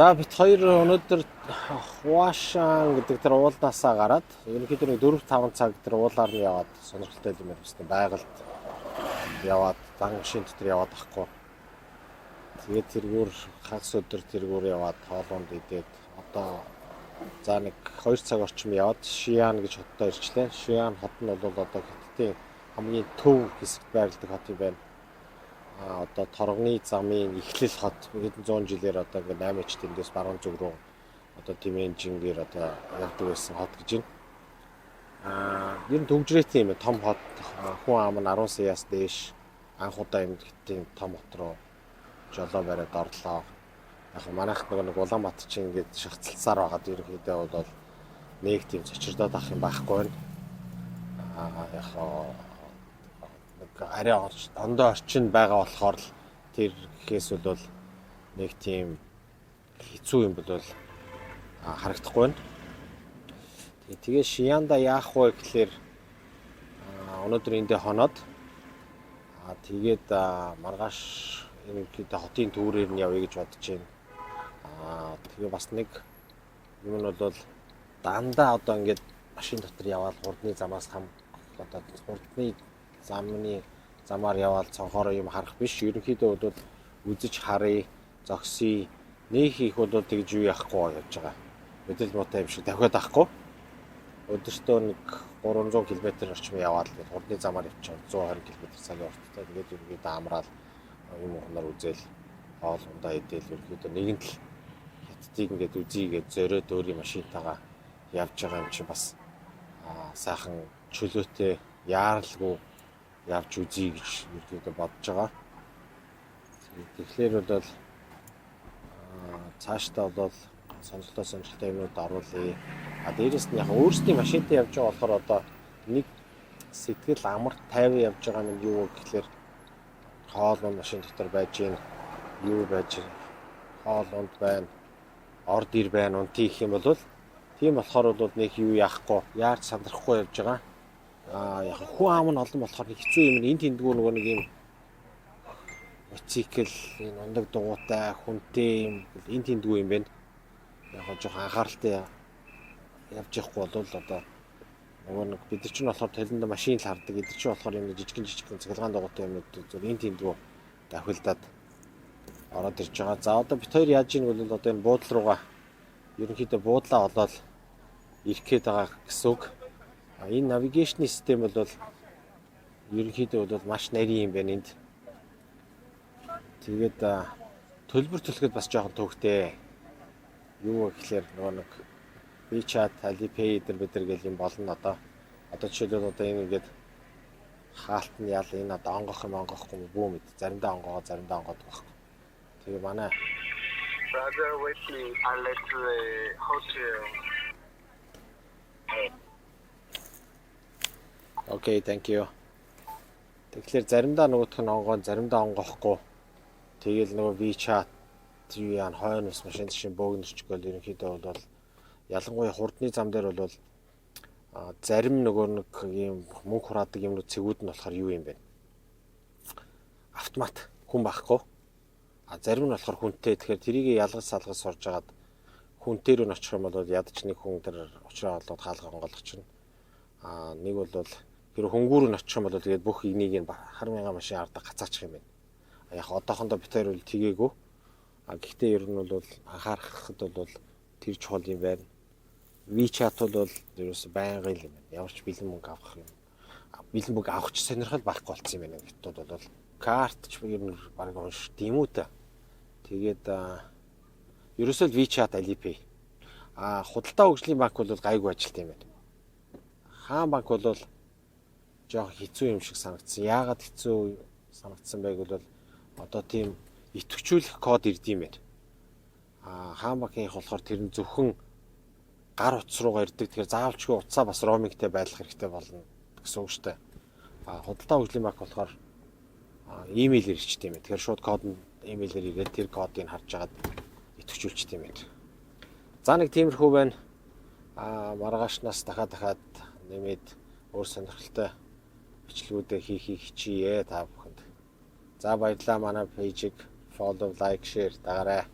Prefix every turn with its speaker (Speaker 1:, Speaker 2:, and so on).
Speaker 1: За бид хоёр өнөөдөр Хуашаан гэдэг тэр уулнаасаа гараад ерөнхийдөө 4-5 цаг тэр уулаар нь яваад сонирхолтой юм байна. Байгальд яваад дан машин дотор яваад ахгүй. Тэгээд тэргүүр хагас өдөр тэргүүр яваад хоолунд идээд одоо за нэг 2 цаг орчим яваад Шиан гэж хотод ирчлээ. Шиан хот нь бол одоо Хятадын хамгийн төв хэсэгт байрладаг хот юм байна. Одоо торгоны замын эхлэл хот хэдэн 100 жилээр одоо ингээд 8-ч тэндээс баруун зүг рүү одоо Тимэнжингээр одоо явдаг байсан хот гэж байна. Ер нь төвжрээтэй юм том хот хүн ам нь 10 саяас дээш анх удаа юм Хятадын том хот руу жолоо бариад орлоо. Яг манайх нэг Улаанбаатар чинь ингээд шахацлцаар байгаад ерөнхийдөө бол нэг тийм цочирдоод авах юм байхгүй байна. Яг арай ондоо орчин байгаа болохоор л тэр гэхээс бол нэг тийм хэцүү юм бол харагдахгүй байна. Тэгээ Шиянда яах вэ гэхлээр өнөөдөр эндээ хоноод тэгээд маргааш ерөнхийдөө хотын төврээр нь явъя гэж бодож байна. Тэгээ бас нэг юм нь бол дандаа одоо ингээд машин дотор яваад хурдны замаас одоо хурдны замаар яваад цонхороо юм харах биш. Ерөнхийдөө бол үзэж харъя, зогсъё. Нэг их бол тэгж юу яахгүй явж байгаа. Мэдэл муутай юм шиг давхиад авахгүй. Өдөртөө нэг 300 км орчим яваад л хурдны замаар явчих 120 км/цагийн урттай. Тэгээд ерөнхийдөө амраал юм уухнаар үзэл хоол ундаа идэл ерөнхийдөө нэгэнт л Хятадыг ингээд үзье гэж зөрөөд өөрийн машинтайгаа явж байгаа юм чи бас сайхан чөлөөтэй яаралгүй явж үзье гэж ерөнхийдөө бодож байгаа. Тэгэхээр бол цаашдаа бол сонирхолтой юмуд оруулъя. Дээрээс нь яг өөрсдийн машинтай явж байгаа болохоор одоо нэг сэтгэл амар тайван явж байгаа юм юу гэхээр хоол машин дотор байж гин юу байж хоол унд байна, орд ир байна, унти их юм бол тийм болохоор бол нэг юу яахгүй, яаж сандрахгүй явж байгаа. Яг хүн ам нь олон болохоор хэцүү юм. Энд тэндгүү нөгөө нэг юм мотоцикл, энэ ундаг дугуйтай, хүнтэй юм энд тэндгүү юм байна. Яг жоох анхааралтай явж явахгүй бол одоо нөгөө нэг бид нар ч болохоор талинд машин л хардаг. Эдгээр ч болохоор юм жижигэн цахилгаан дугуйтай юмнууд зөв энд тэндгүү давхилдаад ороод ирж байгаа. За одоо бид хоёр яаж ийн бол одоо энэ буудлын руугаа ерөнхийдөө буудлаа олоод ирэх гээд байгаа гэсэн үг. Энэ навигашны систем бол ерөнхийдөө бол маш нарийн юм байна энд. Тэгээд төлбөр төлөхөд бас жоохон төвхтэй. Юу гэхээр нөгөө нэг WeChat, Alipay бид нар гэл юм болно одоо. Одоо жишээлбэл одоо энэ ингээд хаалт нь ял энэ одоо онгох юм онгохгүй бүү мэд. Заримдаа онгоо, заримдаа онгоод байхгүй. Тэгээ манай
Speaker 2: Brother with me, I'll let to the hotel.
Speaker 1: Okay, thank you. Тэгэхээр заримдаа нөгөөх нь онгоо, заримдаа онгохгүй. Тэгэл нөгөө WeChat юу яан хойно ус машин шин бөөгнөрчгөл ерөнхийдөө бол ялангуяа хурдны зам дээр бол зарим нөгөө нэг юм мөнгө хураадаг юмнууд цэгүүд нь болохоор юу юм бэ? Автомат хүн байхгүй. Зарим нь болохоор хүнтэй. Тэгэхээр тэрийг ялгаж салгаж сурж агаад хүнтэй рүү очих юм бол ядч нэг хүн тэр очроо олоод хаалга онгойлгох чинь. Нэг бол тэр хөнгүүр нь очих юм бол тэгээд бүх энийг хар мянган машин ардаг гацаачих юм байна. Яг одоохондоо бид хоёр бол тгээгүй. Гэхдээ ер нь бол анхаарахад бол тэр чухал юм байна. WeChat бол ерөөс байнгын юм байна. Ямар ч бэлэн мөнгө авах юм. Бэлэн мөнгө авах ч сонирхол байхгүй болсон юм байна. Гэтэл бол карт ч ер нь баг унш тийм үү. Тэгээд ерөөсөө WeChat, Alipay. Худалдаа хөгжлийн банк бол гайгүй ажилт юм байна. Хаан банк бол жоох хэцүү юм шиг санагдсан. Яагаад хэцүү санагдсан байг бол одоо тийм идэвхжүүлэх код ирдэм байна. Хаан банкийнх болохоор тэр нь зөвхөн гар утас руугаа ирдэг. Тэгэхээр заавалчгүй утсаа бас роумингтэй байлгах хэрэгтэй болно гэсэн үг шүү дээ. Худалдаа хөгжлийн банк болохоор имэйлээр ирчтэй юм байна. Тэгэхээр шууд код нь имэйлээр ирээд тэр кодыг харж агаад идэвхжүүлчтэй юм байна. За нэг тиймэрхүү байна. Маргаашнаас дахиад нэмээд өөр сонирхолтой бичлэгүүдээ хийхийг хичээе та бүхэнд. За баярлалаа манай пэйжийг follow, like, share дагаарай.